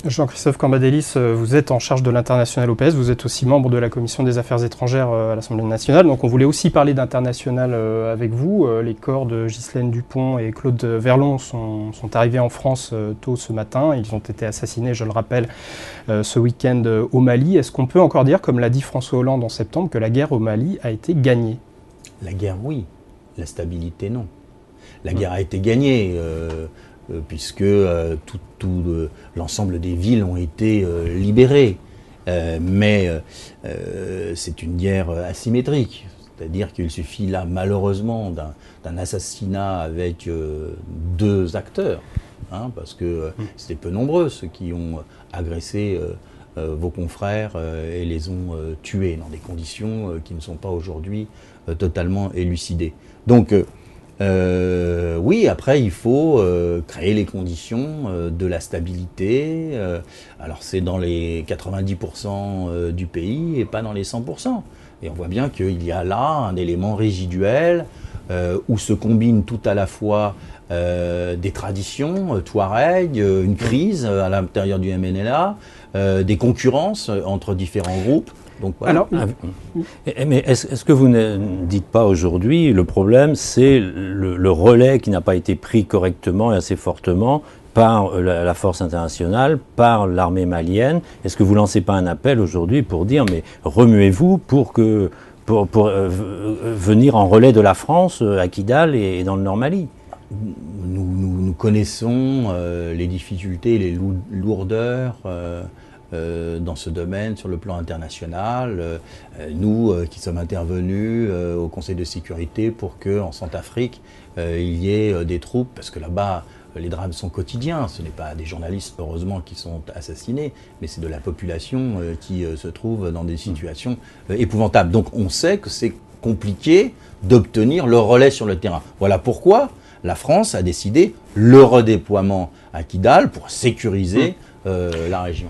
Jean-Christophe Cambadélis, vous êtes en charge de l'international au PS, vous êtes aussi membre de la commission des affaires étrangères à l'Assemblée nationale, donc on voulait aussi parler d'international avec vous. Les corps de Ghislaine Dupont et Claude Verlon sont arrivés en France tôt ce matin, ils ont été assassinés, je le rappelle, ce week-end au Mali. Est-ce qu'on peut encore dire, comme l'a dit François Hollande en septembre, que la guerre au Mali a été gagnée? La guerre, oui. La stabilité, non. La guerre a été gagnée. Puisque l'ensemble des villes ont été libérées. Mais c'est une guerre asymétrique. C'est-à-dire qu'il suffit là, malheureusement, d'un assassinat avec deux acteurs, hein, parce que c'était peu nombreux ceux qui ont agressé vos confrères et les ont tués dans des conditions qui ne sont pas aujourd'hui totalement élucidées. Donc, oui, après, il faut créer les conditions de la stabilité. Alors, c'est dans les 90% du pays et pas dans les 100%. Et on voit bien qu'il y a là un élément résiduel où se combinent tout à la fois des traditions, Touareg, une crise à l'intérieur du MNLA, des concurrences entre différents groupes. Donc, voilà. Alors, mais est-ce que vous ne dites pas aujourd'hui, le problème c'est le relais qui n'a pas été pris correctement et assez fortement par la force internationale, par l'armée malienne? Est-ce que vous ne lancez pas un appel aujourd'hui pour dire, mais remuez-vous pour venir en relais de la France à Kidal et dans le Nord Mali? Nous connaissons les difficultés, les lourdeurs dans ce domaine sur le plan international. Nous qui sommes intervenus au Conseil de sécurité pour qu'en Centrafrique il y ait des troupes, parce que là-bas les drames sont quotidiens, ce n'est pas des journalistes heureusement qui sont assassinés, mais c'est de la population qui se trouve dans des situations épouvantables. Donc on sait que c'est compliqué d'obtenir le relais sur le terrain. Voilà pourquoi la France a décidé le redéploiement à Kidal pour sécuriser la région.